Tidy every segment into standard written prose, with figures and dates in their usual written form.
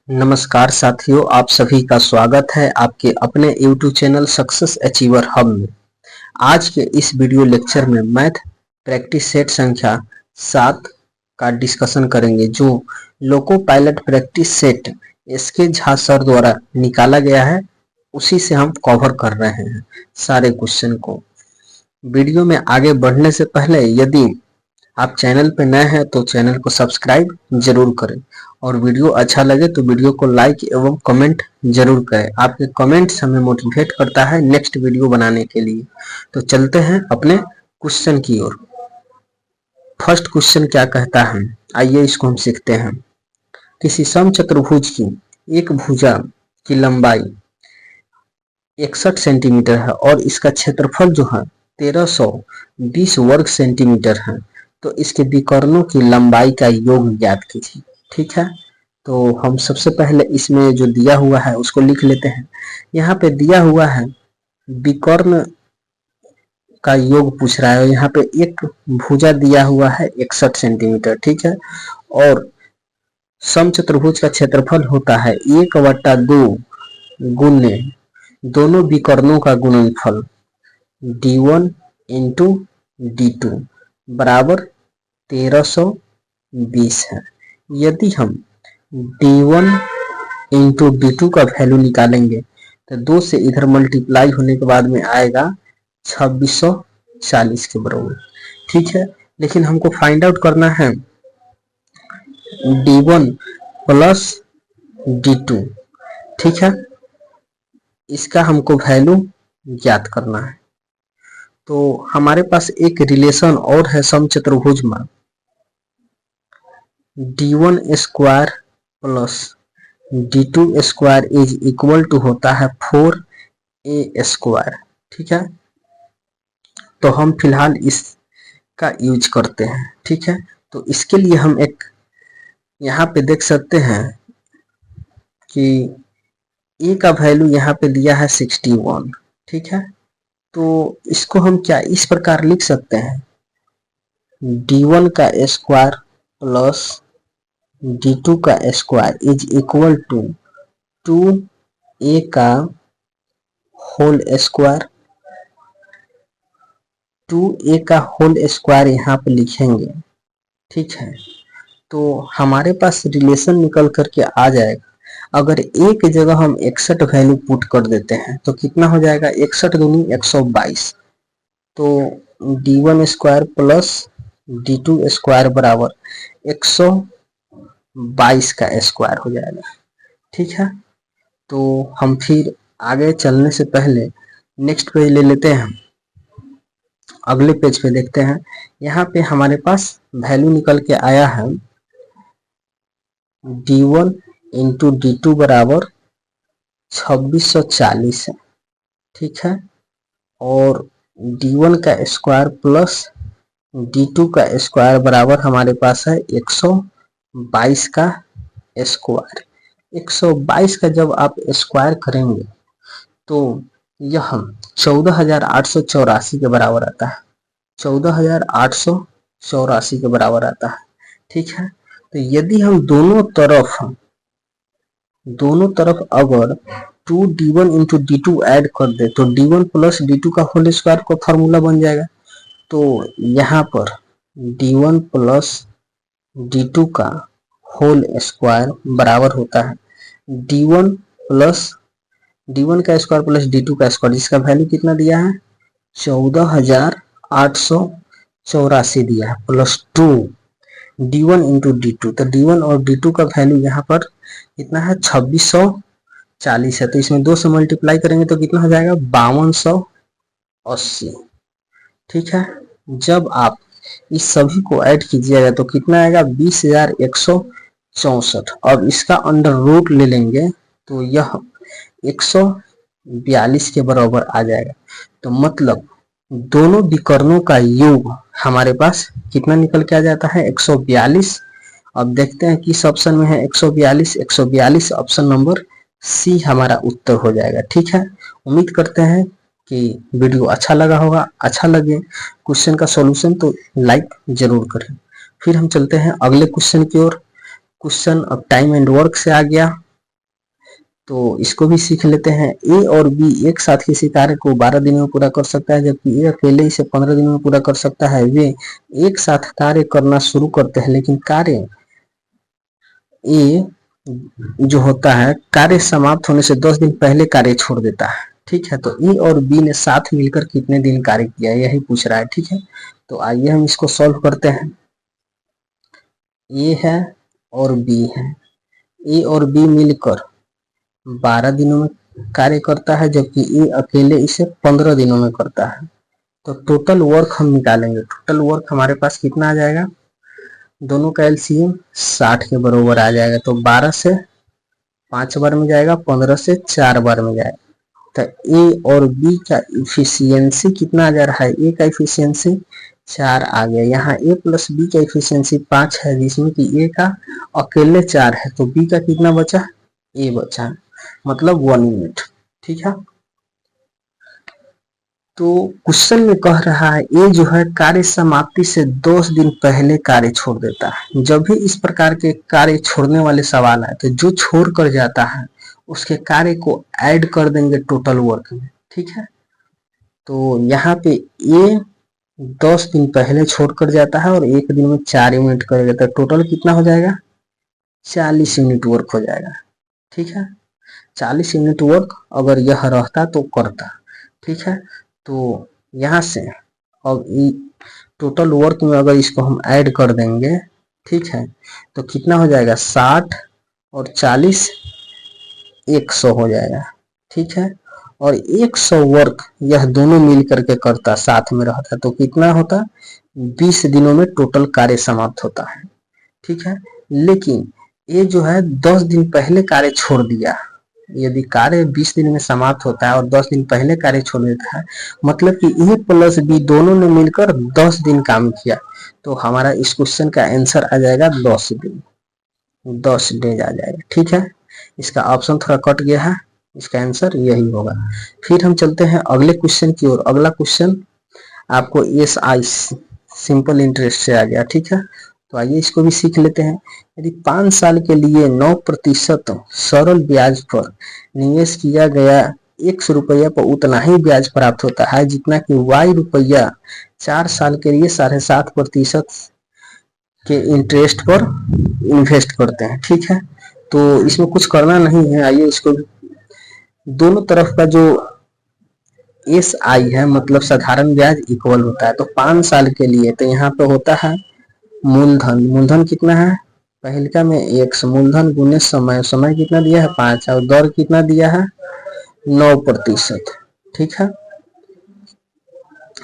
नमस्कार साथियों, आप सभी का स्वागत है आपके अपने YouTube channel success achiever hub में। आज के इस वीडियो लेक्चर में मैथ प्रैक्टिस सेट संख्या 7 का डिस्कशन करेंगे, जो loco pilot practice set SK Jha sir द्वारा निकाला गया है। उसी से हम कवर कर रहे हैं सारे क्वेश्चन को। वीडियो में आगे बढ़ने से पहले यदि आप चैनल पर नए हैं तो चैनल को सब्सक्राइब जरूर करें और वीडियो अच्छा लगे तो वीडियो को लाइक एवं कमेंट जरूर करें। आपके कमेंट्स हमें मोटिवेट करता है नेक्स्ट वीडियो बनाने के लिए। तो चलते हैं अपने क्वेश्चन की ओर। फर्स्ट क्वेश्चन क्या कहता है, आइए इसको हम सीखते हैं। किसी समचतुर्भुज की एक भुजा की लंबाई 61 सेंटीमीटर है और इसका क्षेत्रफल जो है 1320 वर्ग सेंटीमीटर है, तो इसके विकर्णों की लंबाई का योग ज्ञात कीजिए। ठीक है, तो हम सबसे पहले इसमें जो दिया हुआ है उसको लिख लेते हैं। यहाँ पे दिया हुआ है विकर्ण का योग पूछ रहा है। यहाँ पे एक भुजा दिया हुआ है 61 सेंटीमीटर, ठीक है, और समचतुर्भुज का क्षेत्रफल होता है 1/2 गुने दोनों विकर्णों का गुणनफल d1 इंटू d2 बराबर 1320 है। यदि हम d1 इंटू d2 का वैल्यू निकालेंगे तो 2 से इधर मल्टीप्लाई होने के बाद में आएगा 2640 के बराबर। ठीक है, लेकिन हमको फाइंड आउट करना है d1 प्लस d2। ठीक है, इसका हमको वैल्यू ज्ञात करना है। तो हमारे पास एक रिलेशन और है समचतुर्भुज में, d1 square plus d2 square is equal to होता है 4a स्क्वायर। ठीक है, तो हम फिलहाल इसका यूज करते हैं। ठीक है, तो इसके लिए हम एक यहाँ पे देख सकते हैं कि a का वैल्यू यहाँ पे दिया है 61। ठीक है, तो इसको हम क्या इस प्रकार लिख सकते हैं, d1 का स्क्वायर प्लस d2 का square is equal to 2a का होल स्क्वायर। 2a का होल स्क्वायर यहाँ पे लिखेंगे। ठीक है, तो हमारे पास रिलेशन निकल करके आ जाएगा। अगर एक जगह हम 61 वैल्यू पुट कर देते हैं तो कितना हो जाएगा, 61 दूनी 122। तो d1 square plus d2 square बराबर 122 का स्क्वायर हो जाएगा। ठीक है, तो हम फिर आगे चलने से पहले नेक्स्ट पेज ले लेते हैं। अगले पेज पे देखते हैं। यहाँ पे हमारे पास वैल्यू निकल के आया है d1 इंटू d2 बराबर 2640 है। ठीक है, और d1 का स्क्वायर प्लस d2 का स्क्वायर बराबर हमारे पास है 122 का स्क्वायर। 122 का जब आप स्क्वायर करेंगे तो यह 14,884 के बराबर आता है। 14,884 के बराबर आता है। ठीक है, तो यदि हम दोनों तरफ अगर 2d1 इंटू d2 ऐड कर दे तो d1 प्लस d2 का होल स्क्वायर का फॉर्मूला बन जाएगा। तो यहाँ पर d1 प्लस d2 का होल स्क्वायर बराबर होता है d1 का स्क्वायर प्लस d2 का स्क्वायर, जिसका वैल्यू कितना दिया है 14,884 दिया है, प्लस 2 d1 इंटू d2। तो d1 और d2 का वैल्यू यहाँ पर कितना है 2640 है। तो इसमें 2 से मल्टीप्लाई करेंगे तो कितना हो जाएगा 5280। ठीक है, जब आप इस सभी को ऐड कीजिएगा तो कितना आएगा 20,164। और इसका अंडर रूट ले लेंगे तो यह 142 के बराबर आ जाएगा। तो मतलब दोनों विकर्णों का योग हमारे पास कितना निकल के आ जाता है 142। अब देखते हैं किस ऑप्शन में है 142। 142 ऑप्शन नंबर सी हमारा उत्तर हो जाएगा। ठीक है, उम्मीद करते हैं कि वीडियो अच्छा लगा होगा। अच्छा लगे क्वेश्चन का सॉल्यूशन तो लाइक जरूर करें। फिर हम चलते हैं अगले क्वेश्चन की ओर। क्वेश्चन अब टाइम एंड वर्क से आ गया। तो इसको भी सीख लेते हैं। ए और बी एक साथ किसी कार्य को 12 दिन में पूरा कर सकता है, जबकि ए अकेले इसे 15 दिन में पूरा कर सकता है। वे एक साथ कार्य करना शुरू करते हैं, लेकिन कार्य ए जो होता है कार्य समाप्त होने से 10 दिन पहले कार्य छोड़ देता है। ठीक है, तो ए और बी ने साथ मिलकर कितने दिन कार्य किया, यही पूछ रहा है। ठीक है, तो आइए हम इसको सॉल्व करते हैं। ए है और बी है, ए और बी मिलकर 12 दिनों में कार्य करता है, जबकि ए अकेले इसे 15 दिनों में करता है। तो टोटल वर्क हम निकालेंगे। टोटल वर्क हमारे पास कितना आ जाएगा, दोनों का एलसीएम 60 के बराबर आ जाएगा। तो 12 से 5 बार में जाएगा, 15 से 4 बार में जाएगा। तो ए और बी का इफिशियंसी कितना आ जा रहा है, ए का इफिशियंसी 4 आ गया। यहाँ ए प्लस बी का इफिशियंसी 5 है, जिसमें कि ए का अकेले 4 है, तो बी का कितना बचा, ए बचा, मतलब 1 यूनिट। ठीक है, तो क्वेश्चन में कह रहा है ए जो है कार्य समाप्ति से 10 दिन पहले कार्य छोड़ देता है। जब भी इस प्रकार के कार्य छोड़ने वाले सवाल आए तो जो छोड़ कर जाता है उसके कार्य को ऐड कर देंगे टोटल वर्क में। ठीक है, तो यहाँ पे ए 10 दिन पहले छोड़ कर जाता है और 1 दिन में 4 यूनिट करेगा, तो टोटल कितना हो जाएगा, 40 यूनिट वर्क हो जाएगा। ठीक है, 40 यूनिट वर्क अगर यह रहता तो करता। ठीक है, तो यहाँ से अब टोटल वर्क में अगर इसको हम ऐड कर देंगे, ठीक है, तो कितना हो जाएगा, 60 और 40 100 हो जाएगा। ठीक है, और 100 वर्क यह दोनों मिल करके करता, साथ में रहता, तो कितना होता, 20 दिनों में टोटल कार्य समाप्त होता है। ठीक है, लेकिन ये जो है 10 दिन पहले कार्य छोड़ दिया। यदि कार्य 20 दिन में समाप्त होता है और 10 दिन पहले कार्य छोड़ देता है, मतलब कि ए प्लस बी दोनों ने मिलकर 10 दिन काम किया, तो हमारा इस क्वेश्चन का आंसर आ जाएगा 10 दिन, 10 डेज आ जाएगा। ठीक है, इसका ऑप्शन थोड़ा कट गया है, इसका आंसर यही होगा। फिर हम चलते हैं अगले क्वेश्चन की ओर। अगला क्वेश्चन आपको एस आई सिंपल इंटरेस्ट से आ गया। ठीक है, तो आइए इसको भी सीख लेते हैं। यदि 5 साल के लिए 9% सरल ब्याज पर निवेश किया गया 100 रुपया पर उतना ही ब्याज प्राप्त होता है जितना कि y रुपया 4 साल के लिए 7.5% के इंटरेस्ट पर इन्वेस्ट करते हैं। ठीक है, तो इसमें कुछ करना नहीं है। आइए इसको दोनों तरफ का जो एस आई है मतलब साधारण ब्याज इक्वल होता है, तो 5 साल के लिए तो यहाँ पे होता है मूलधन, मूलधन कितना है, पहलिका में x मूलधन गुने समय, समय कितना दिया है 5 और दर कितना दिया है 9%। ठीक है,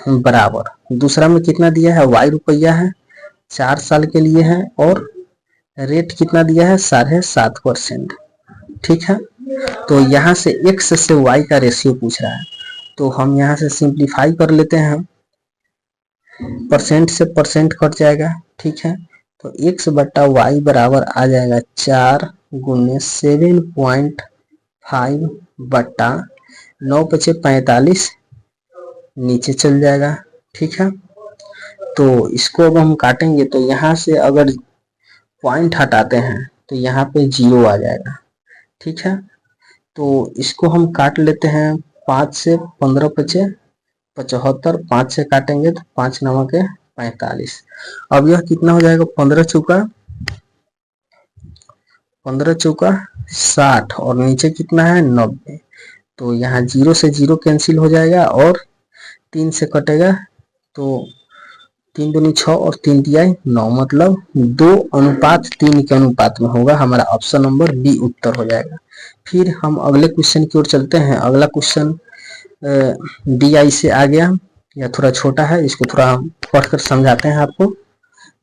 बराबर दूसरा में कितना दिया है y रुपया है, 4 साल के लिए है और रेट कितना दिया है 7.5%। ठीक है, तो यहाँ से x से y का रेशियो पूछ रहा है, तो हम यहाँ से सिंप्लीफाई कर लेते हैं, परसेंट से परसेंट कट जाएगा। ठीक है, तो x बट्टा वाई बराबर आ जाएगा 4 गुने 7.5 बट्टा 9 पचे 45 नीचे चल जाएगा। ठीक है, तो इसको अब हम काटेंगे तो यहाँ से अगर पॉइंट हटाते हैं तो यहाँ पे 0 आ जाएगा। ठीक है, तो इसको हम काट लेते हैं, 5 से 15 पचे 75, 5 से काटेंगे तो 5 9 के 45। अब यह कितना हो जाएगा, 15 चौका 60 और नीचे कितना है 90, तो यहाँ 0 से 0 कैंसिल हो जाएगा और 3 से कटेगा तो 3 दूनी 6 और 3 दिया 9, मतलब 2:3 के अनुपात में होगा। हमारा ऑप्शन नंबर बी उत्तर हो जाएगा। फिर हम अगले क्वेश्चन की ओर चलते हैं। अगला क्वेश्चन डी आई से आ गया, या थोड़ा छोटा है, इसको थोड़ा हम पढ़कर समझाते हैं आपको,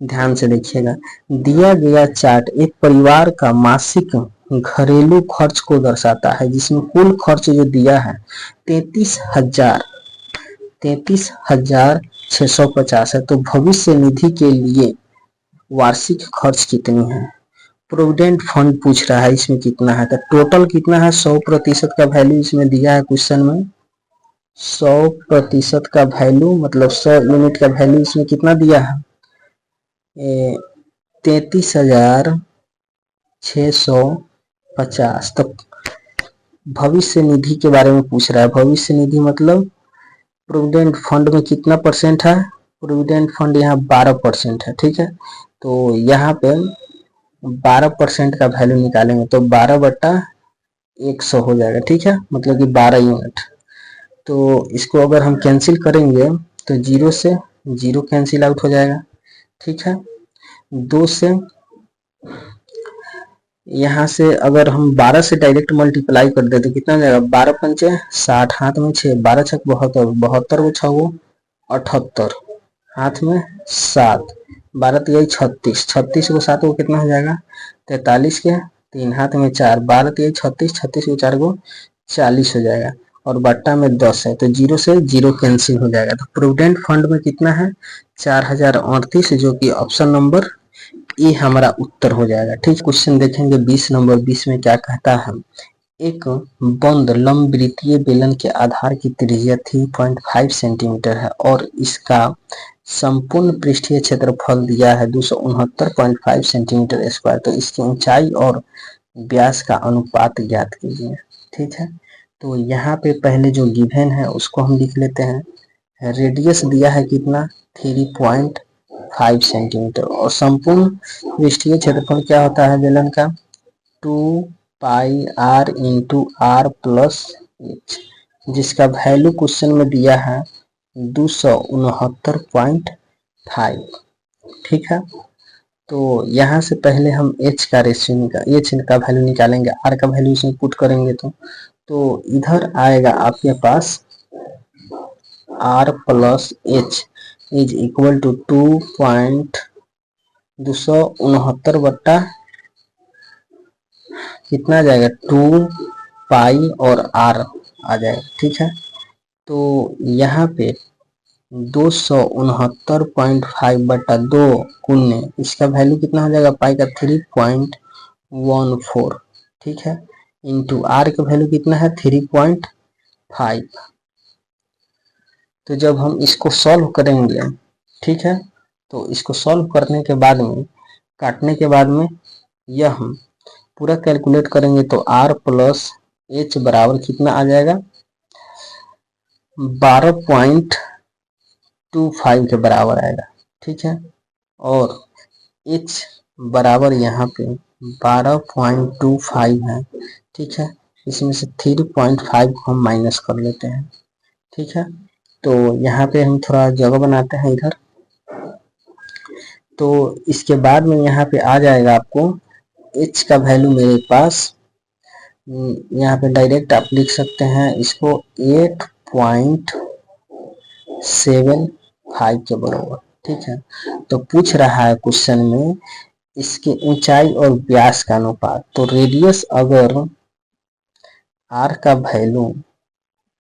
ध्यान से देखिएगा। दिया गया चार्ट एक परिवार का मासिक घरेलू खर्च को दर्शाता है, जिसमें कुल खर्च जो दिया है 33,650 है। तो भविष्य निधि के लिए वार्षिक खर्च कितनी है। प्रोविडेंट फंड पूछ रहा है, इसमें कितना है, तो टोटल कितना है, 100% का वैल्यू इसमें दिया है क्वेश्चन में, 100% का वैल्यू मतलब 100 यूनिट का वैल्यू इसमें कितना दिया है, 33,650। तो भविष्य निधि के बारे में पूछ रहा है। भविष्य निधि मतलब प्रोविडेंट फंड में कितना परसेंट है, प्रोविडेंट फंड यहाँ 12% है। ठीक है, तो यहाँ पे 12% का वैल्यू निकालेंगे तो 12/100 हो जाएगा। ठीक है, मतलब कि 12 यूनिट। तो इसको अगर हम कैंसिल करेंगे तो 0 से 0 कैंसिल आउट हो जाएगा। ठीक है, 2 से यहाँ से अगर हम 12 से डायरेक्ट मल्टीप्लाई कर दे तो कितना हो जाएगा, 12 पंचे 60, हाथ में 6, 12 छक 72, 72 को 6 78, हाथ में 7, 12 तिहाई 36, 36 को 7 को कितना हो जाएगा 43 के 3, हाथ में 4, 12 तिहाई 36, 36 को 4 को 40 हो जाएगा और बट्टा में 10 है तो 0 से 0 कैंसिल हो जाएगा। तो प्रोविडेंट फंड में कितना है 4038, जो कि ऑप्शन नंबर ये हमारा उत्तर हो जाएगा। ठीक, क्वेश्चन देखेंगे 20 नंबर। 20 में क्या कहता है, एक बंद लंबवृत्तीय बेलन के आधार की त्रिज्या 3.5 सेंटीमीटर है और इसका संपूर्ण पृष्ठीय क्षेत्रफल दिया है 269.5 सेंटीमीटर स्क्वायर। तो इसकी ऊंचाई और व्यास का अनुपात ज्ञात कीजिए। ठीक है, तो यहाँ पे पहले जो गिवन है उसको हम लिख लेते हैं। रेडियस दिया है कितना 3.5 सेंटीमीटर और संपूर्ण पृष्ठीय क्षेत्रफल क्या होता है बेलन का 2πr into R plus H, जिसका वैल्यू क्वेश्चन में दिया है 269.5। ठीक है, तो यहाँ से पहले हम एच का रेशियो एच का वैल्यू निकालेंगे, आर का वैल्यू इसमें पुट करेंगे तो इधर आएगा आपके पास R plus H is equal to 2.269 बट्टा कितना आ जाएगा 2 पाई और आर आ जाएगा। ठीक है, तो यहाँ पे 269.5 बटा 2 गुने इसका वैल्यू कितना हो जाएगा पाई का 3.14। ठीक है, इंटू आर का वैल्यू कितना है 3.5। तो जब हम इसको सॉल्व करेंगे, ठीक है, तो इसको सॉल्व करने के बाद में काटने के बाद में यह हम पूरा कैलकुलेट करेंगे तो आर प्लस एच बराबर कितना आ जाएगा 12.25 के बराबर आएगा। ठीक है, और एच बराबर यहाँ पे 12.25 है। ठीक है, इसमें से 3.5 को हम माइनस कर लेते हैं। ठीक है, तो यहाँ पे हम थोड़ा जगह बनाते हैं इधर। तो इसके बाद में यहाँ पे आ जाएगा आपको h का वैल्यू मेरे पास, यहाँ पे डायरेक्ट आप लिख सकते हैं इसको 8.75 के बराबर। ठीक है, तो पूछ रहा है क्वेश्चन में इसके ऊंचाई और व्यास का अनुपात। तो रेडियस अगर r का वैल्यू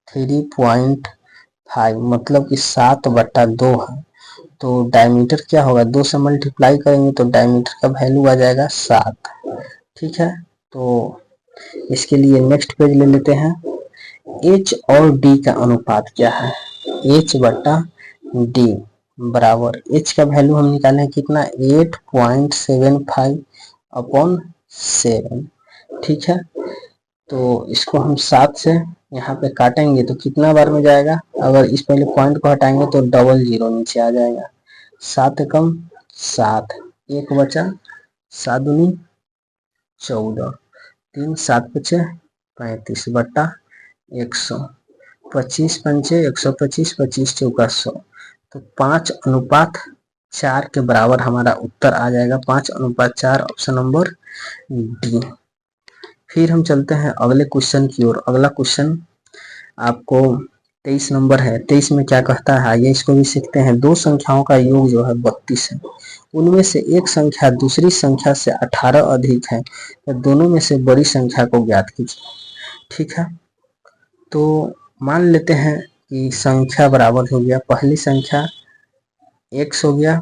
3.5 मतलब कि 7/2 है तो डायमीटर क्या होगा 2 से मल्टीप्लाई करेंगे तो डायमीटर का वैल्यू आ जाएगा 7। ठीक है, तो इसके लिए नेक्स्ट पेज ले लेते हैं। h और d का अनुपात क्या है, h/d बराबर h का वैल्यू हम निकाले कितना 8.75/7। ठीक है, तो इसको हम 7 से यहाँ पे काटेंगे तो कितना बार में जाएगा, अगर इस पहले पॉइंट को हटाएंगे तो डबल जीरो नीचे आ जाएगा। 7 कम 7, 1 बचा 7 दूनी 14, 3 7 पचे 35 बट्टा 100, 25 पंचे 125, 25 चौका 100, तो 5:4 के बराबर हमारा उत्तर आ जाएगा। 5:4 ऑप्शन नंबर डी। फिर हम चलते हैं अगले क्वेश्चन की ओर। अगला क्वेश्चन आपको 23 नंबर है। 23 में क्या कहता है आइए इसको भी सीखते हैं। दो संख्याओं का योग जो है 32 है, उनमें से एक संख्या दूसरी संख्या से 18 अधिक है, तो दोनों में से बड़ी संख्या को ज्ञात कीजिए। ठीक है, तो मान लेते हैं कि संख्या बराबर हो गया, पहली संख्या x हो गया,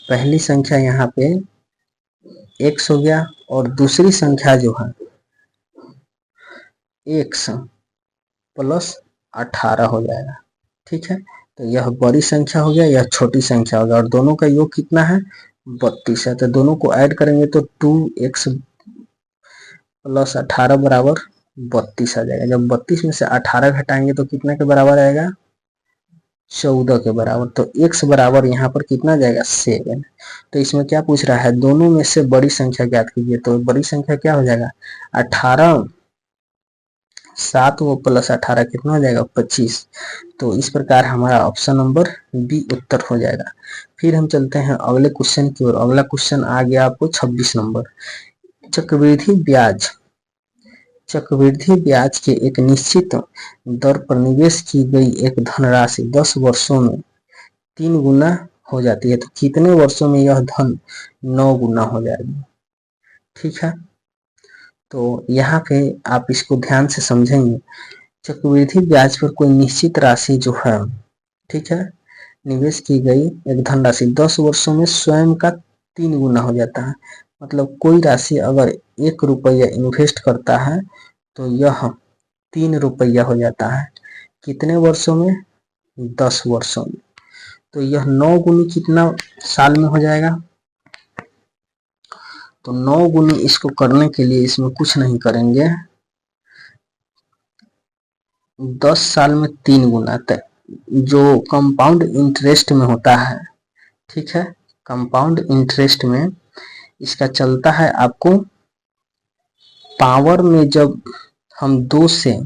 पहली संख्या यहाँ पे x हो गया और दूसरी संख्या जो है x प्लस 18 हो जाएगा। ठीक है, तो यह बड़ी संख्या हो गया, यह छोटी संख्या हो गया और दोनों का योग कितना है 32 है। तो दोनों को ऐड करेंगे तो 2x प्लस 18 बराबर 32 आ जाएगा। जब 32 में से 18 घटाएंगे तो कितना के बराबर आएगा, 14 के बराबर। तो x बराबर यहाँ पर कितना जाएगा, 7। तो इसमें क्या पूछ रहा है, दोनों में से बड़ी संख्या ज्ञात कीजिए। तो बड़ी संख्या क्या हो जाएगा, 18, 7 वो प्लस 18 कितना हो जाएगा, 25। तो इस प्रकार हमारा ऑप्शन नंबर बी उत्तर हो जाएगा। फिर हम चलते हैं अगले क्वेश्चन की ओर। अगला क्वेश्चन आ गया आपको 26 नंबर। चक्रवृद्धि ब्याज, चक्रवृद्धि ब्याज के एक निश्चित दर पर निवेश की गई एक धनराशि 10 वर्षों में 3 गुना हो जाती है। तो कितने वर्षों में यह धन 9 गुना हो जाएगी। ठीक है, तो यहाँ पे आप इसको ध्यान से समझेंगे। चक्रवृद्धि ब्याज पर कोई निश्चित राशि जो है, ठीक है, निवेश की गई एक धनराशि 10 वर्षों में स्वयं का 3 गुना हो जाता है। मतलब कोई राशि अगर 1 रुपया इन्वेस्ट करता है तो यह 3 रुपया हो जाता है। कितने वर्षों में, 10 वर्षों में। तो यह 9 गुनी कितना साल में हो जाएगा। तो 9 गुनी इसको करने के लिए इसमें कुछ नहीं करेंगे, 10 साल में 3 गुना तक जो कंपाउंड इंटरेस्ट में होता है, ठीक है, कंपाउंड इंटरेस्ट में इसका चलता है आपको पावर में। जब हम 2 से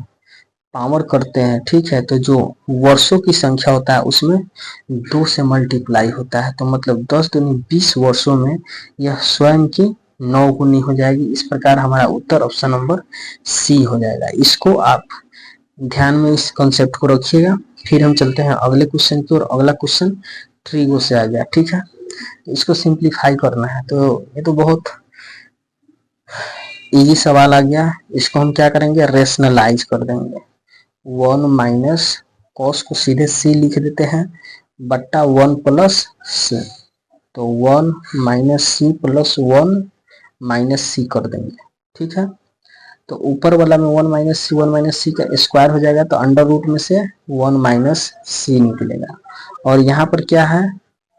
पावर करते हैं, ठीक है, तो जो वर्षों की संख्या होता है उसमें 2 से मल्टीप्लाई होता है। तो मतलब 10 दूनी 20 वर्षों में यह स्वयं की 9 गुनी हो जाएगी। इस प्रकार हमारा उत्तर ऑप्शन नंबर सी हो जाएगा। इसको आप ध्यान में इस कॉन्सेप्ट को रखिएगा। फिर हम चलते हैं अगले क्वेश्चन की ओर। अगला क्वेश्चन ट्रिगो से आ गया, ठीक है, इसको सिंप्लीफाई करना है। तो ये तो बहुत इजी सवाल आ गया। इसको हम क्या करेंगे, रेशनलाइज कर देंगे। 1 माइनस कॉस को सीधे सी लिख देते हैं बट्टा 1 प्लस सी। तो 1 माइनस सी प्लस 1 माइनस सी कर देंगे, ठीक है। तो ऊपर वाला में 1 माइनस सी का स्क्वायर हो जाएगा। तो अंडर रूट में से 1 माइनस सी निकलेगा। और यहाँ पर क्या है,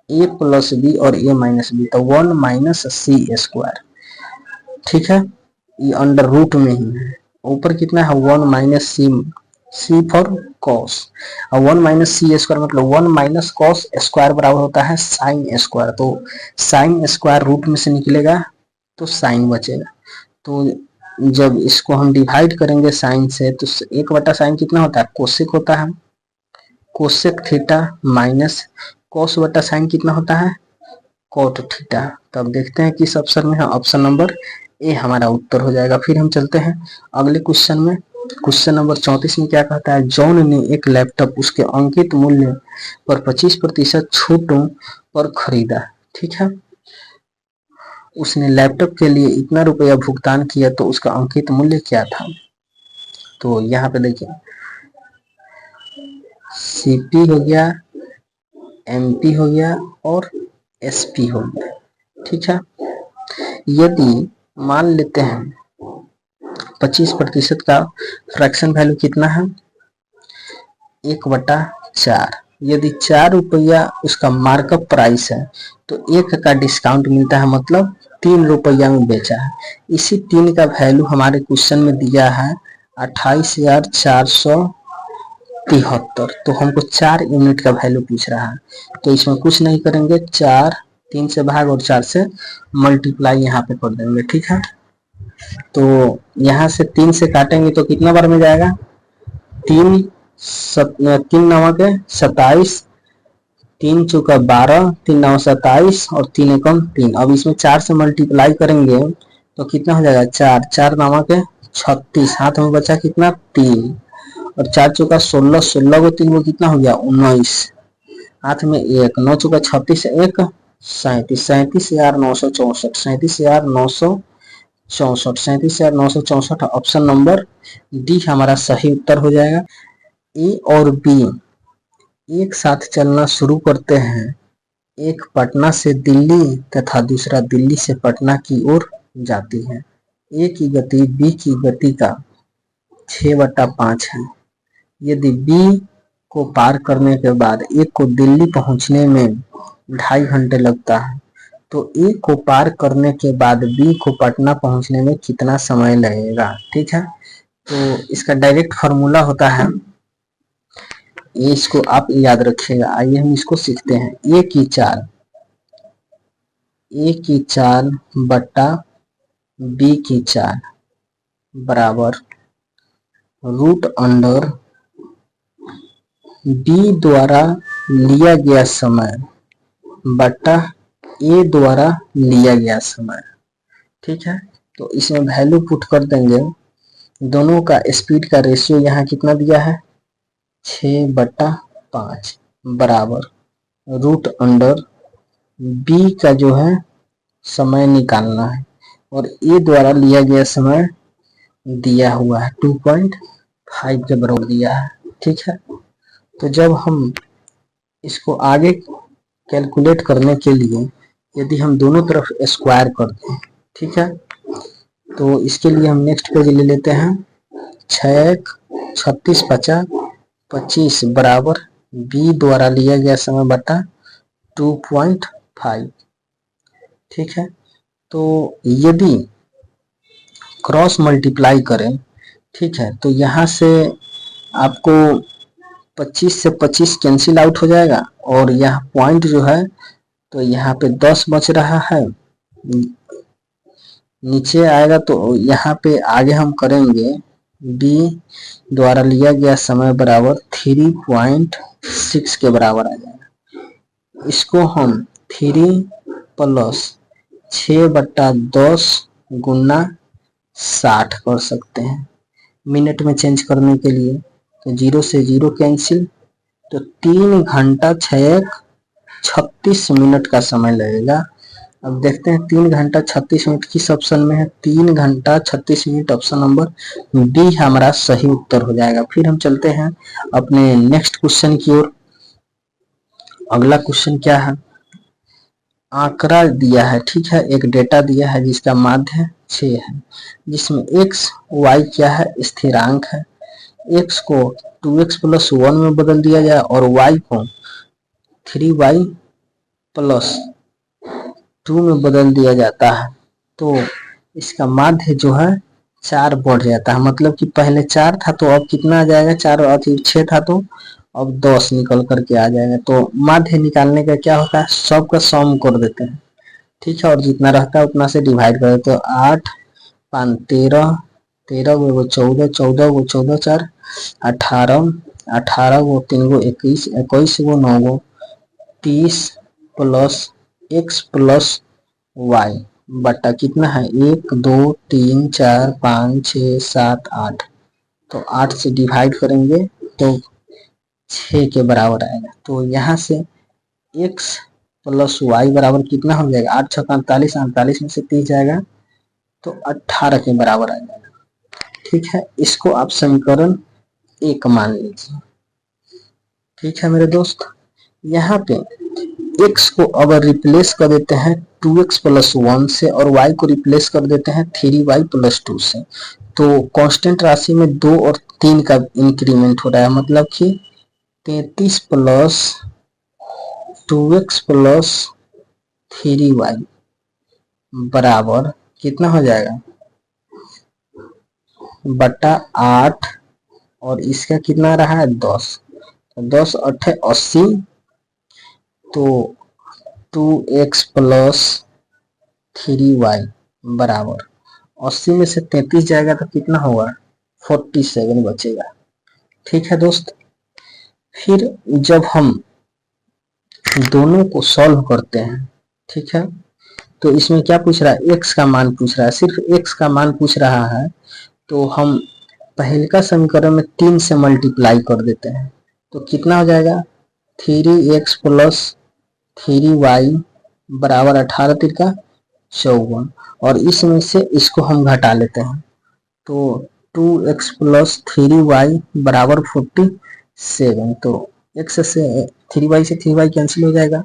a प्लस बी और a माइनस बी। तो 1 माइनस सी स्क्वायर, ठीक है, ये अंडर रूट में ही है। ऊपर कितना है, 1 minus C, C for cos. और 1 माइनस सी स्क्वायर मतलब 1 माइनस कॉस स्क्वायर बराबर होता है साइन स्क्वायर। तो साइन स्क्वायर रूट में से निकलेगा तो साइन बचेगा। तो जब इसको हम डिवाइड करेंगे साइन से तो 1 बटा साइन कितना होता है, कोसेक होता है, कोसेक थीटा माइनस कॉस बटा साइन कितना होता है, कॉट थीटा। तो अब देखते हैं किस ऑप्शन में है, ऑप्शन नंबर ए हमारा उत्तर हो जाएगा। फिर हम चलते हैं अगले क्वेश्चन में। क्वेश्चन नंबर 34 में क्या कहता है, जॉन ने एक लैपटॉप उसके अंकित मूल्य पर 25% छूटों पर खरीदा, ठीक है। उसने लैपटॉप के लिए इतना रुपया भुगतान किया तो उसका अंकित मूल्य क्या था। तो यहाँ पे देखिए, सीपी हो गया, एमपी हो गया और एसपी हो गया, ठीक है। यदि मान लेते हैं 25% का फ्रैक्शन वैल्यू कितना है, 1/4। यदि 4 रुपया उसका मार्कअप प्राइस है तो 1 का डिस्काउंट मिलता है, मतलब 3 रुपया में बेचा है। इसी 3 का वैल्यू हमारे क्वेश्चन में दिया है 28,473। तो हमको 4 यूनिट का वैल्यू पूछ रहा है। तो इसमें कुछ नहीं करेंगे, 4 3 से भाग और 4 से मल्टीप्लाई यहाँ पे कर देंगे, ठीक है। तो यहाँ से 3 से काटेंगे तो कितना बार में जाएगा, 3 9 के 27, 3 चौका 12, 3 9 27 और 3 एकम 3। अब इसमें 4 से मल्टीप्लाई करेंगे तो कितना हो जाएगा, 4 4 9 के 36, हाथ में बचा कितना 3 और 4 चौका 16, 16 को 3 को कितना हो गया 19, हाथ में 1, 9 चौका 36, 1 37, 37,964, 37,964, 37,964। ऑप्शन नंबर डी हमारा सही उत्तर हो जाएगा। ए और बी एक साथ चलना शुरू करते हैं। एक पटना से दिल्ली तथा दूसरा दिल्ली से पटना की ओर जाती है। ए की गति बी की गति का 6/5 है। यदि बी को पार करने के बाद ए को दिल्ली पहुंचने में 2.5 घंटे लगता है तो ए को पार करने के बाद बी को पटना पहुंचने में कितना समय लगेगा, ठीक है। तो इसका डायरेक्ट फार्मूला होता है, ये इसको आप याद रखिएगा। आइए हम इसको सीखते हैं। ए की चाल बट्टा बी की चाल बराबर रूट अंडर बी द्वारा लिया गया समय बट्टा ए द्वारा लिया गया समय। ठीक है, तो इसमें वैल्यू पुट कर देंगे। दोनों का स्पीड का रेशियो यहाँ कितना दिया है, 6/5 बराबर रूट अंडर बी का जो है समय निकालना है और ए द्वारा लिया गया समय दिया हुआ है 2.5 के बराबर दिया है। ठीक है, तो जब हम इसको आगे कैलकुलेट करने के लिए यदि हम दोनों तरफ स्क्वायर कर दें, ठीक है, तो इसके लिए हम नेक्स्ट पेज ले लेते हैं। 6 36 50 25 बराबर बी द्वारा लिया गया समय बटा 2.5। ठीक है, तो यदि क्रॉस मल्टीप्लाई करें, ठीक है, तो यहाँ से आपको 25 से 25 कैंसिल आउट हो जाएगा और यह पॉइंट जो है तो यहाँ पे 10 बच रहा है, नीचे आएगा तो यहाँ पे आगे हम करेंगे बी द्वारा लिया गया समय बराबर 3.6 के बराबर आ जाएगा। इसको हम 3 + 6/10 गुना 60 कर सकते हैं मिनट में चेंज करने के लिए। तो 0 से 0 कैंसिल, तो 3 घंटा 36 मिनट का समय लगेगा। अब देखते हैं 3 घंटा 36 मिनट किस ऑप्शन में है। 3 घंटा 36 मिनट ऑप्शन नंबर बी हमारा सही उत्तर हो जाएगा। फिर हम चलते हैं अपने नेक्स्ट क्वेश्चन की ओर। अगला क्वेश्चन क्या है, आंकड़ा दिया है, ठीक है, एक डेटा दिया है जिसका माध्य 6 है, जिसमें x y क्या है, स्थिरांक है। x को 2x + 1 में बदल दिया जाए और y को 3y + 2 में बदल दिया जाता है, तो इसका माध्य जो है 4 बढ़ जाता है। मतलब कि पहले 4 था तो अब कितना आ जाएगा, 4 और 6 था तो अब 10 निकल करके आ जाएगा। तो माध्य निकालने का क्या होता है, सबका सम कर देते हैं, ठीक है, और जितना रहता है उतना से डिवाइड कर देते हैं। 8 5 13 13 गो 14 14 गो 14 4 18 18 गो 3 गो 21 21 गो 9 गो 30 + x + y बटा कितना है 1 2 3 4 5 6 7 8। तो 8 से डिवाइड करेंगे तो 6 के बराबर आएगा। तो यहाँ से x + y बराबर कितना हो जाएगा, 8 6 48 48 में से 30 जाएगा तो 18 के बराबर आ जाएगा। ठीक है, इसको आप समीकरण 1 मान लीजिए। ठीक है मेरे दोस्त, यहाँ पे x को अगर रिप्लेस कर देते हैं 2x + 1 से और y को रिप्लेस कर देते हैं 3y + 2 से, तो कांस्टेंट राशि में 2 और 3 का इंक्रीमेंट हो रहा है। मतलब कि 33 + 2x + 3y बराबर कितना हो जाएगा बटा 8 और इसका कितना रहा है 10, 10 8 80, तो 2x + 3y बराबर 80 में से 33 जाएगा तो कितना होगा 47 बचेगा। ठीक है दोस्त, फिर जब हम दोनों को सॉल्व करते हैं, ठीक है, तो इसमें क्या पूछ रहा है, x का मान पूछ रहा है, सिर्फ x का मान पूछ रहा है। तो हम पहले का समीकरण में 3 से मल्टीप्लाई कर देते हैं तो कितना हो जाएगा 3x + 3y बराबर 18 तिरका 54, और इसमें से इसको हम घटा लेते हैं तो 2x + 3y बराबर 47। तो x से 3y से 3y कैंसिल हो जाएगा,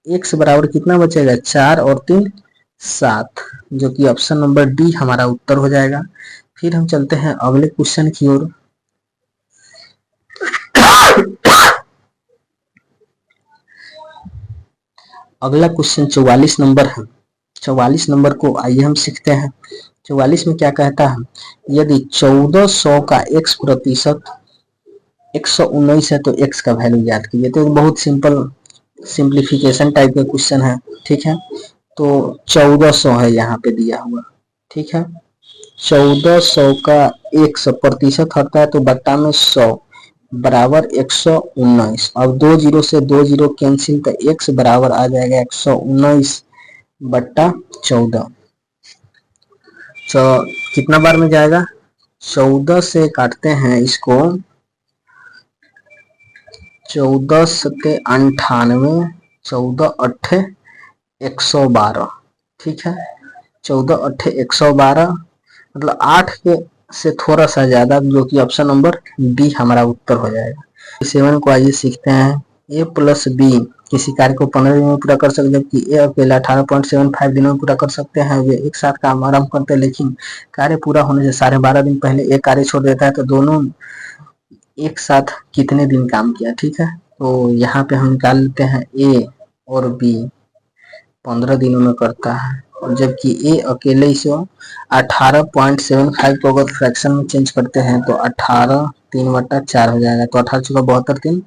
x बराबर कितना बचेगा 4 और 3 7, जो कि ऑप्शन नंबर डी हमारा उत्तर हो जाएगा। फिर हम चलते हैं अगले क्वेश्चन की ओर। अगला क्वेश्चन 44 नंबर है। 44 नंबर को आइए हम सीखते हैं। 44 में क्या कहता है, यदि 1400 का x प्रतिशत 119 है तो x का वैल्यू ज्ञात कीजिए। तो बहुत सिंपल सिंप्लीफिकेशन टाइप का क्वेश्चन है, ठीक है। तो 1400 है यहाँ पे दिया हुआ, ठीक है। 1400 का 100 प्रतिशत होता है तो बट्टा में 100 बराबर 119। अब 2 जीरो से 2 जीरो कैंसिल तो x बराबर आ जाएगा 119 बट्टा 14। तो कितना बार में जाएगा, 14 से काटते हैं इसको, 14 सत्ते 98, 14 अट्ठे 112, ठीक है। 14 अट्ठे 112 मतलब 8 के से थोड़ा सा ज्यादा, जो कि ऑप्शन नंबर बी हमारा उत्तर हो जाएगा। 7 को आइए सीखते हैं। ए प्लस बी किसी कार्य को 15 दिनों में पूरा कर सकते, जबकि ए अकेला 18.75 दिनों में पूरा कर सकते हैं। वे एक साथ काम आरंभ करते हैं, लेकिन कार्य पूरा होने से 12.5 दिन पहले एक कार्य छोड़ देता है, तो दोनों एक साथ कितने दिन काम किया, ठीक है। तो यहाँ पे हम निकाल लेते हैं ए और बी 15 दिनों में करता है, और जबकि ए अकेले इसे 18.75 को अगर फ्रैक्शन में चेंज करते हैं तो 18 3/4 हो जाएगा। तो 18 चुका 72 3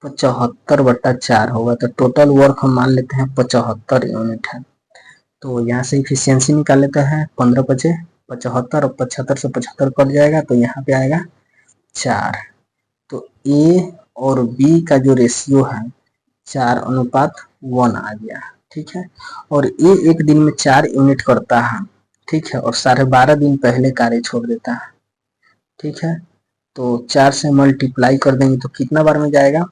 75/4 होगा। तो टोटल वर्क हम मान लेते हैं 75 यूनिट है। तो यहाँ से इफिशियंसी निकाल लेते हैं, 15 बचे 75 और 75 से 75 कट जाएगा, तो यहाँ पे आएगा 4। तो ए और बी का जो रेशियो है 4:1 आ गया, ठीक है। और ए एक दिन में 4 यूनिट करता है, ठीक है, और 12.5 दिन पहले कार्य छोड़ देता है, ठीक है। तो 4 से मल्टीप्लाई कर देंगे तो कितना बार में जाएगा,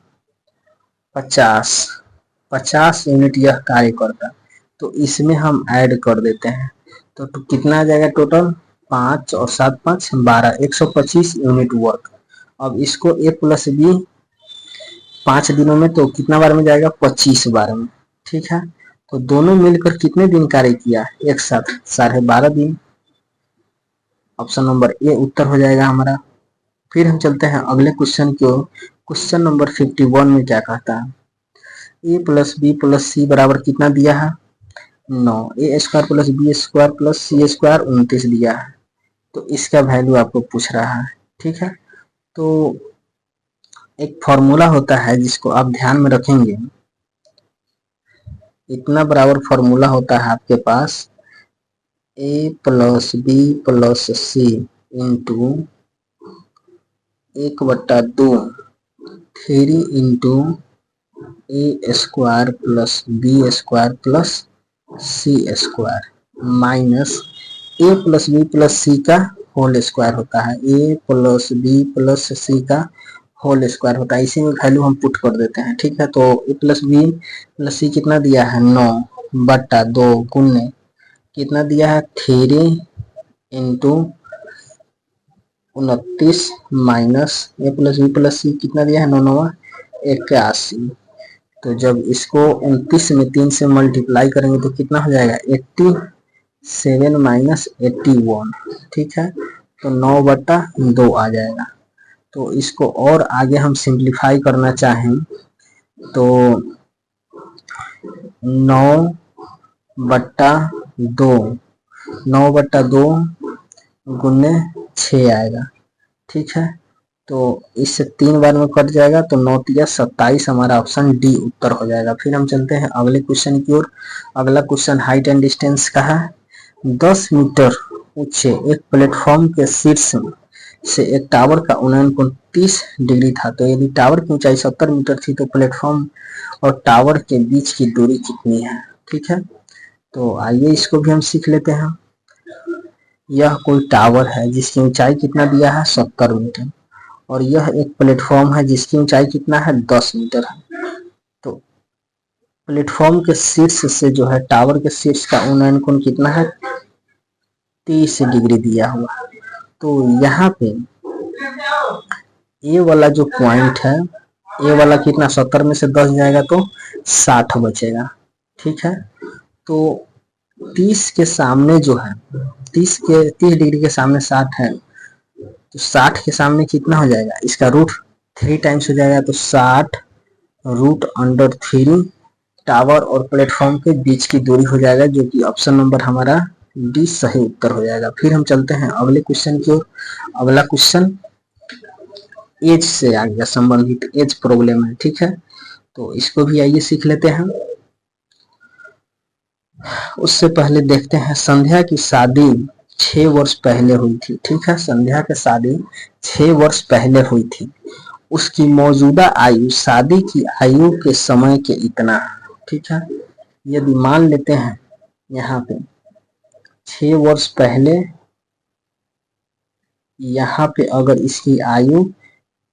50 यूनिट यह कार्य करता। तो इसमें हम ऐड कर देते हैं, तो कितना आ जाएगा टोटल, 5 और 7 5 12, 125 यूनिट वर्क। अब इसको ए प्लस बी 5 दिनों में तो कितना बार में जाएगा, 25 बार में, ठीक है। तो दोनों मिलकर कितने दिन कार्य किया एक साथ, 12.5 दिन। ऑप्शन नंबर ए उत्तर हो जाएगा हमारा। फिर हम चलते हैं अगले क्वेश्चन को। क्वेश्चन नंबर 51 में क्या कहता है, A plus B plus C बराबर कितना दिया है, 9। A square plus B square plus C square 29 दिया है। तो इसका वैल्यू आपको पूछ रहा है, ठीक है। तो एक फॉर्मूला होता है जिसको आप ध्यान में रखेंगे, इतना बराबर फॉर्मूला होता है आपके पास, A plus B plus C into 1/2 3 into A square plus B square plus C square minus A plus B plus C का होल स्क्वायर होता है। A plus B plus C का होल स्क्वायर होता है, इसी में वैल्यू हम put कर देते हैं, ठीक है। तो ए प्लस बी प्लस सी कितना दिया है, 9/2 गुने कितना दिया है, 3 into 29 minus A plus B plus सी कितना दिया है, 9 81। तो जब इसको 29 में 3 से मल्टीप्लाई करेंगे तो कितना हो जाएगा, 87 माइनस 81, ठीक है। तो 9/2 आ जाएगा। तो इसको और आगे हम सिंप्लीफाई करना चाहें तो 9/2 गुने 6 आएगा, ठीक है। तो इससे 3 बार में कट जाएगा, तो 9 × 27 हमारा ऑप्शन डी उत्तर हो जाएगा। फिर हम चलते हैं अगले क्वेश्चन की ओर। अगला क्वेश्चन हाइट एंड डिस्टेंस का है। 10 मीटर ऊंचे एक प्लेटफॉर्म के शीर्ष से एक टावर का उन्नयन कोण 30 डिग्री था। तो यदि टावर की ऊंचाई 70 मीटर थी तो प्लेटफॉर्म और टावर के बीच की दूरी कितनी है, ठीक है। तो आइए इसको भी हम सीख लेते हैं। यह कोई टावर है जिसकी ऊंचाई कितना दिया है, 70 मीटर, और यह एक प्लेटफॉर्म है जिसकी ऊंचाई कितना है, 10 मीटर है। तो प्लेटफॉर्म के शीर्ष से जो है टावर के शीर्ष का उन्नयन कोण कितना है, 30 डिग्री दिया हुआ। तो यहाँ पे ए वाला जो पॉइंट है, ए वाला कितना, 70 में से 10 जाएगा तो 60 बचेगा, ठीक है। तो 30 के सामने जो है, 30 डिग्री के सामने 60 है, तो 60 के सामने कितना हो जाएगा, इसका रूट 3 टाइम्स हो जाएगा। तो 60 √3 टावर और प्लेटफॉर्म के बीच की दूरी हो जाएगा, जो कि ऑप्शन नंबर हमारा डी सही उत्तर हो जाएगा। फिर हम चलते हैं अगले क्वेश्चन की ओर। अगला क्वेश्चन एज से आ गया, संबंधित एज प्रॉब्लम है, ठीक है। तो इसको भी आइए सीख लेते हैं। उससे पहले देखते हैं, संध्या की शादी 6 वर्ष पहले हुई थी, ठीक है। संध्या की शादी 6 वर्ष पहले हुई थी। उसकी मौजूदा आयु शादी की आयु के समय के इतना है, ठीक है। यदि मान लेते हैं यहाँ पे 6 वर्ष पहले, यहाँ पे अगर इसकी आयु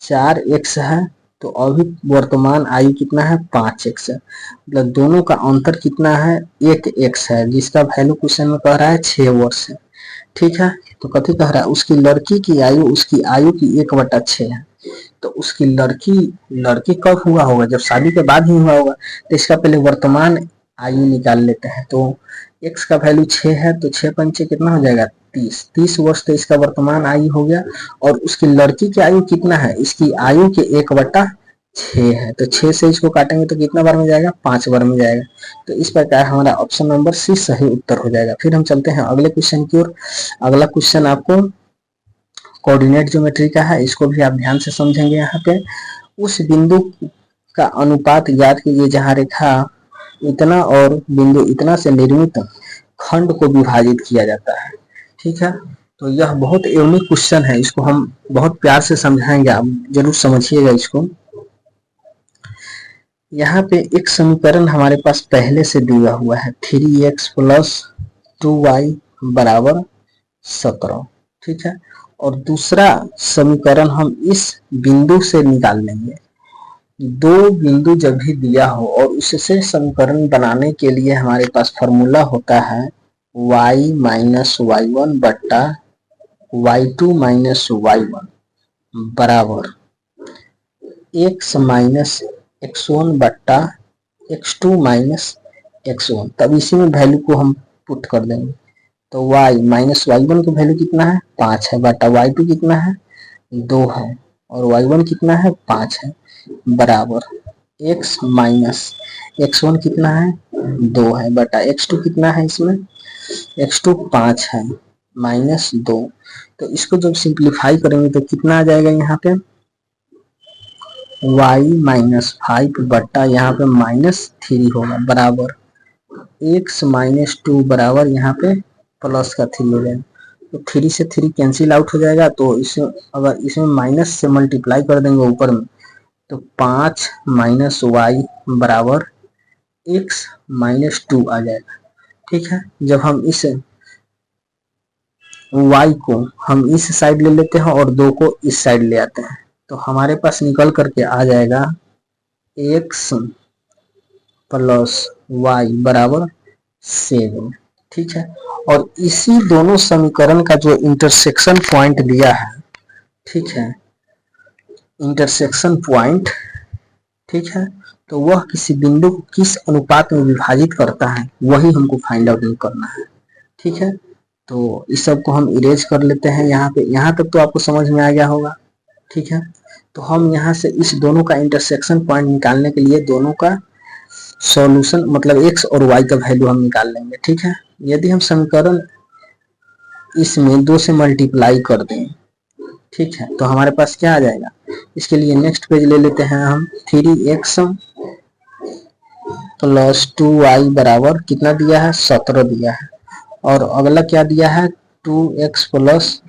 4x है तो अभी वर्तमान आयु कितना है, 5x है। मतलब दोनों का अंतर कितना है, 1x है, जिसका वैल्यू क्वेश्चन में कह रहा है 6 वर्ष है, ठीक है। तो कथी कह रहा है, उसकी लड़की की आयु उसकी आयु की 1/6 है। तो उसकी लड़की कब हुआ होगा, जब शादी के बाद ही हुआ होगा। तो इसका पहले वर्तमान आयु निकाल लेते हैं। तो x का वैल्यू 6 है, तो 6 पंचे कितना हो जाएगा, 30 वर्ष। तो इसका वर्तमान आयु हो गया। और उसकी लड़की की आयु कितना है, इसकी आयु के 1/6 है। तो 6 से इसको काटेंगे तो कितना बार में जाएगा, 5 बार में जाएगा। तो इस प्रकार हमारा ऑप्शन नंबर सी सही उत्तर हो जाएगा। फिर हम चलते हैं अगले क्वेश्चन की ओर। अगला क्वेश्चन आपको कोऑर्डिनेट ज्योमेट्री का है, इसको भी आप ध्यान से समझेंगे। यहाँ पे उस बिंदु का अनुपात याद कीजिए जहाँ रेखा इतना और बिंदु इतना से निर्मित खंड को विभाजित किया जाता है, ठीक है। तो यह बहुत यूनिक क्वेश्चन है, इसको हम बहुत प्यार से समझाएंगे, आप जरूर समझिएगा इसको। यहाँ पे एक समीकरण हमारे पास पहले से दिया हुआ है, 3x + 2y = 17, ठीक है। और दूसरा समीकरण हम इस बिंदु से निकाल लेंगे। दो बिंदु जब भी दिया हो और उससे समीकरण बनाने के लिए हमारे पास फॉर्मूला होता है y - y1 बट्टा y2 - y1 बराबर x - x1 बट्टा x2 - x1। तब इसी में वैल्यू को हम पुट कर देंगे। तो y - y1 की वैल्यू कितना है, 5 है, बटा y2 कितना है, 2 है, और y1 कितना है, 5 है, बराबर x - x1 कितना है, 2 है, बटा x2 कितना है, इसमें x2 5 है, -2। तो इसको जब सिंप्लीफाई करेंगे तो कितना आ जाएगा, यहाँ पे y - 5 बट्टा यहाँ पे -3 होगा, बराबर x - 2 बराबर यहाँ पे प्लस का 3 हो जाएगा। तो 3 से 3 कैंसिल आउट हो जाएगा। तो इसमें अगर इसमें माइनस से मल्टीप्लाई कर देंगे ऊपर में, तो 5 - y बराबर x - 2 आ जाएगा, ठीक है। जब हम इस y को हम इस साइड ले लेते हैं और 2 को इस साइड ले आते हैं, तो हमारे पास निकल करके आ जाएगा x + y बराबर 7, ठीक है। और इसी दोनों समीकरण का जो इंटरसेक्शन पॉइंट दिया है, ठीक है, इंटरसेक्शन पॉइंट, ठीक है, तो वह किसी बिंदु को किस अनुपात में विभाजित करता है, वही हमको फाइंड आउट करना है, ठीक है। तो इस सब को हम इरेज कर लेते हैं। यहाँ पे, यहाँ तक तो आपको समझ में आ गया होगा, ठीक है। तो हम यहाँ से इस दोनों का इंटरसेक्शन पॉइंट निकालने के लिए दोनों का सॉल्यूशन मतलब x और y का वैल्यू हम निकाल लेंगे, ठीक है। यदि हम समीकरण इसमें 2 से मल्टीप्लाई कर दें, ठीक है, तो हमारे पास क्या आ जाएगा। इसके लिए नेक्स्ट पेज ले लेते हैं हम, 3x + 2y बराबर कितना दिया है, 17 दिया है। और अगला क्या दिया है, 2x +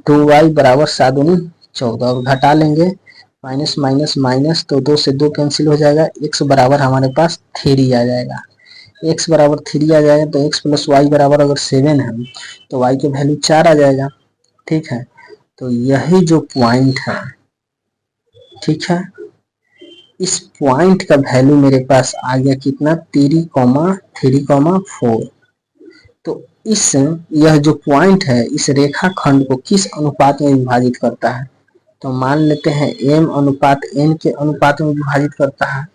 2y बराबर 7 दूनी 14, और घटा लेंगे माइनस माइनस माइनस, तो 2 से 2 कैंसिल हो जाएगा। x बराबर हमारे पास 3 आ जाएगा। x बराबर 3 आ जाएगा तो x + y बराबर अगर 7 है तो y की वैल्यू 4 आ जाएगा, ठीक है। तो यही जो पॉइंट है, ठीक है, इस पॉइंट का वैल्यू मेरे पास आ गया कितना, 3,4। तो इस यह जो पॉइंट है इस रेखा खंड को किस अनुपात में विभाजित करता है, तो मान लेते हैं m/n के अनुपात में विभाजित करता है।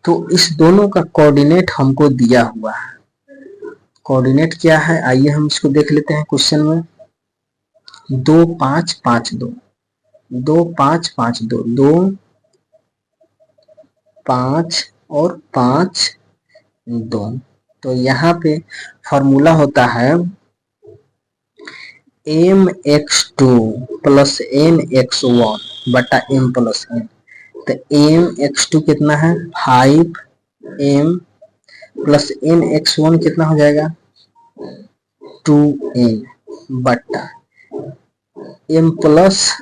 तो इस दोनों का कोऑर्डिनेट हमको दिया हुआ है। कोऑर्डिनेट क्या है, आइए हम इसको देख लेते हैं क्वेश्चन में। 2 5 5 2, 2 5 5 2, 2 5 और 5 2। तो यहाँ पे फॉर्मूला होता है M X two plus N X one बटा एम प्लस एन। तो एम एक्स टू कितना है 5m plus N X one कितना हो जाएगा 2n बटा m प्लस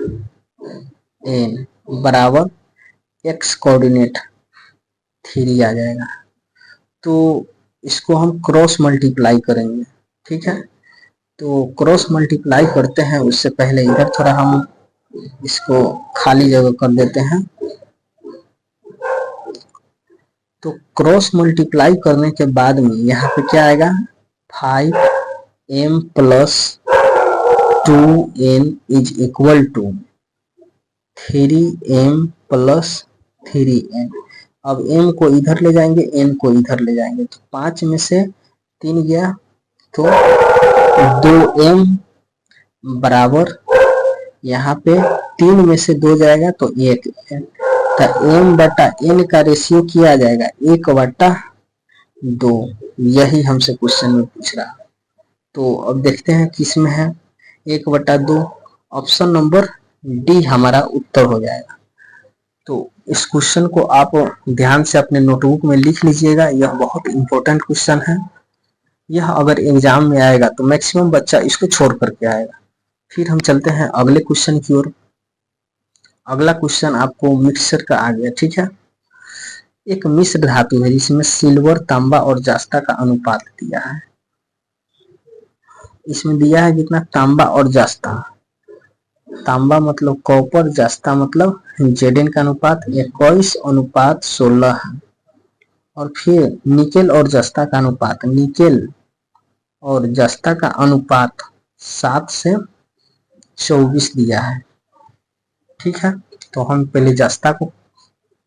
n बराबर x कोऑर्डिनेट 3 आ जाएगा। तो इसको हम क्रॉस मल्टीप्लाई करेंगे, ठीक है। तो क्रॉस मल्टीप्लाई करते हैं, उससे पहले इधर थोड़ा हम इसको खाली जगह कर देते हैं। तो क्रॉस मल्टीप्लाई करने के बाद में यहाँ पे क्या आएगा 5m plus 2n is equal to 3m plus 3n। अब m को इधर ले जाएंगे, n को इधर ले जाएंगे, तो 5 में से 3 गया तो 2m बराबर यहाँ पे 3 में से 2 जाएगा तो 1। तो m बटा n का रेशियो किया जाएगा 1/2। यही हमसे क्वेश्चन में पूछ रहा। तो अब देखते हैं किस में है 1/2। ऑप्शन नंबर डी हमारा उत्तर हो जाएगा। तो इस क्वेश्चन को आप ध्यान से अपने नोटबुक में लिख लीजिएगा, यह बहुत इंपॉर्टेंट क्वेश्चन है। यह अगर एग्जाम में आएगा तो मैक्सिमम बच्चा इसको छोड़ करके आएगा। फिर हम चलते हैं अगले क्वेश्चन की ओर। अगला क्वेश्चन आपको मिक्सचर का आ गया, ठीक है। एक मिश्र धातु है जिसमें सिल्वर, तांबा और जास्ता का अनुपात दिया है। इसमें दिया है कितना तांबा और जास्ता। तांबा मतलब कॉपर, जास्ता मतलब जेडेन का अनुपात 21:16 है। और फिर निकेल और जस्ता का अनुपात, निकेल और जस्ता का अनुपात 7:24 दिया है, ठीक है। तो हम पहले जस्ता को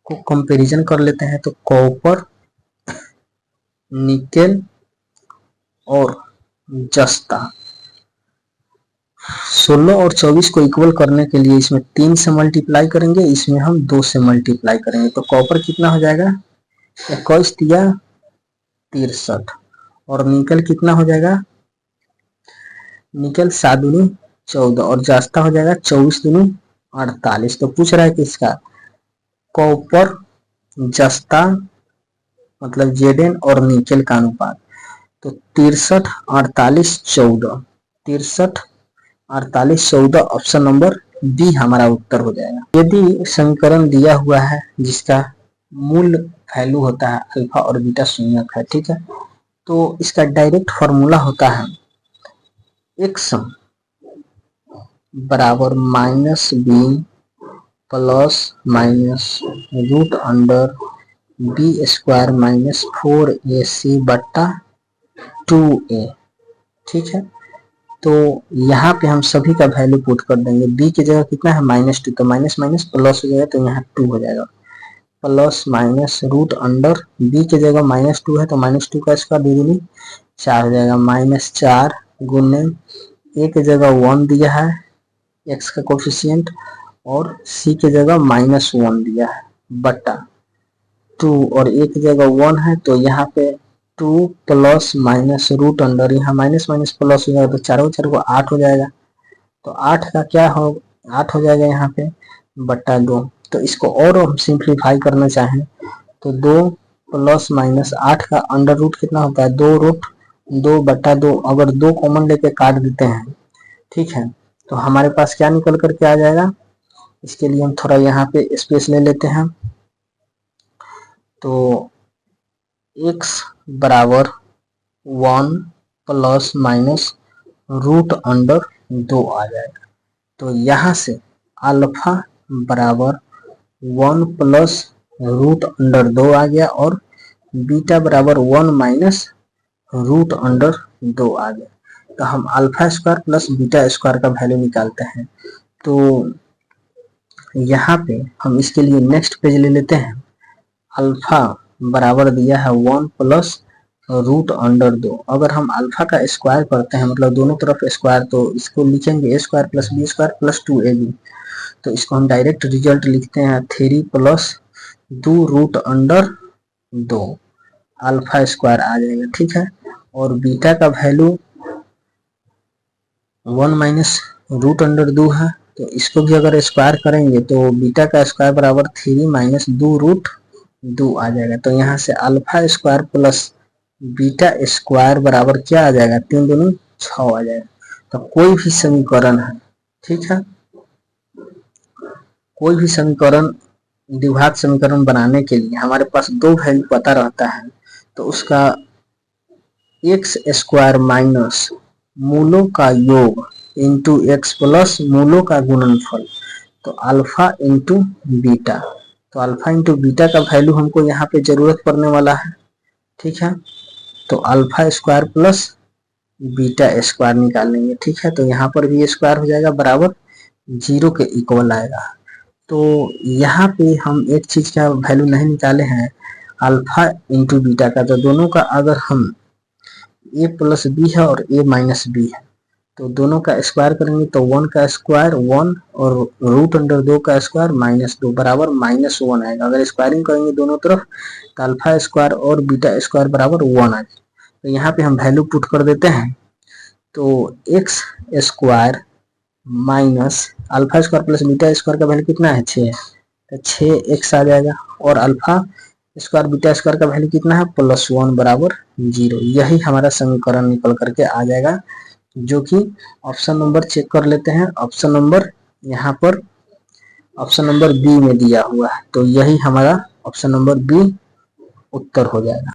कंपैरिजन कर लेते हैं। तो कॉपर, निकेल और जस्ता 16 और 24 को इक्वल करने के लिए इसमें 3 से मल्टीप्लाई करेंगे, इसमें हम 2 से मल्टीप्लाई करेंगे। तो कॉपर कितना हो जाएगा 21 दिया 63 और निकल कितना हो जाएगा, निकल 7 दूनी 14 और जास्ता हो जाएगा 24 दूनी 48। तो पूछ रहा है कि इसका कॉपर, जस्ता मतलब जेडेन और निकेल का अनुपात। तो 63 48 14, 63 48 14 ऑप्शन नंबर बी हमारा उत्तर हो जाएगा। यदि समीकरण दिया हुआ है जिसका मूल वैल्यू होता है अल्फा और बीटा शून्यक है, ठीक है। तो इसका डायरेक्ट फॉर्मूला होता है x बराबर -b plus minus root under B square minus 4ac बट्टा 2a, ठीक है। तो यहाँ पे हम सभी का वैल्यू पुट कर देंगे। b की जगह कितना है -2, तो माइनस माइनस प्लस हो जाएगा, तो यहाँ 2 हो जाएगा। Plus minus root under b की जगह -2 है तो -2 का स्क्वायर 2 दूनी 4 हो जाएगा। -4 गुने a की जगह 1 दिया है x का कोफिशिएंट और c की जगह -1 दिया है बटा 2 और a की जगह 1 है तो यहाँ पे 2 प्लस माइनस रूट अंडर, यहाँ माइनस माइनस प्लस हो जाएगा तो 4 4 को 8 हो जाएगा। तो 8 का क्या हो 8 हो जाएगा यहाँ पे बट्टा 2। तो इसको और हम सिंप्लीफाई करना चाहें तो 2 प्लस माइनस 8 का अंडर रूट कितना होता है 2 रूट 2 बट्टा 2। अगर 2 कॉमन लेके काट देते हैं, ठीक है, तो हमारे पास क्या निकल करके आ जाएगा। इसके लिए हम थोड़ा यहाँ पे स्पेस ले लेते हैं। तो x बराबर 1 प्लस माइनस रूट अंडर 2 आ जाएगा। तो यहाँ से अल्फा बराबर 1 प्लस रूट अंडर 2 आ गया और बीटा बराबर 1 माइनस रूट अंडर 2 आ गया। तो हम alpha square plus beta square का वैल्यू निकालते हैं। तो यहाँ पे हम इसके लिए नेक्स्ट पेज ले लेते हैं। अल्फा बराबर दिया है 1 प्लस रूट अंडर 2। अगर हम अल्फा का स्क्वायर करते हैं मतलब दोनों तरफ स्क्वायर, तो इसको लिखेंगे a square plus b square plus 2ab। तो इसको हम डायरेक्ट रिजल्ट लिखते हैं 3 plus 2 root under 2 alpha square आ जाएगा, ठीक है। और बीटा का वैल्यू 1 माइनस रूट अंडर 2 है, तो इसको भी अगर स्क्वायर करेंगे तो बीटा का स्क्वायर बराबर 3 माइनस 2 रूट 2 आ जाएगा। तो यहाँ से alpha square plus beta square बराबर क्या आ जाएगा, 3 दूनी 6 आ जाएगा। तो कोई भी समीकरण है, ठीक है, कोई भी समीकरण द्विघात समीकरण बनाने के लिए हमारे पास दो वैल्यू पता रहता है, तो उसका एक्स स्क्वायर माइनस मूलों का योग इंटू एक्स प्लस मूलों का गुणनफल, तो अल्फा इंटू बीटा। तो अल्फा इंटू बीटा का वैल्यू हमको यहाँ पे जरूरत पड़ने वाला है, ठीक है। तो alpha square plus beta square निकालेंगे, ठीक है। तो यहाँ पर भी स्क्वायर हो जाएगा बराबर 0 के इक्वल आएगा। तो यहाँ पे हम एक चीज का वैल्यू नहीं निकाले हैं, अल्फा इंटू बीटा का। तो दोनों का अगर हम ए प्लस बी है और ए माइनस बी है, तो दोनों का स्क्वायर करेंगे तो 1 का स्क्वायर 1 और रूट अंडर 2 का स्क्वायर -2 बराबर -1 आएगा। अगर स्क्वायरिंग करेंगे दोनों तरफ तो अल्फा स्क्वायर और बीटा स्क्वायर बराबर 1 आ जाएगा। तो यहाँ पे हम वैल्यू पुट कर देते हैं, तो x square minus alpha square plus beta square का वैल्यू कितना है, 6, तो 6x आ जाएगा। और अल्फा स्क्वायर बीटा स्क्वायर का वैल्यू कितना है, +1 बराबर 0। यही हमारा समीकरण निकल करके आ जाएगा, जो कि ऑप्शन नंबर चेक कर लेते हैं। ऑप्शन नंबर यहाँ पर ऑप्शन नंबर बी में दिया हुआ है, तो यही हमारा ऑप्शन नंबर बी उत्तर हो जाएगा।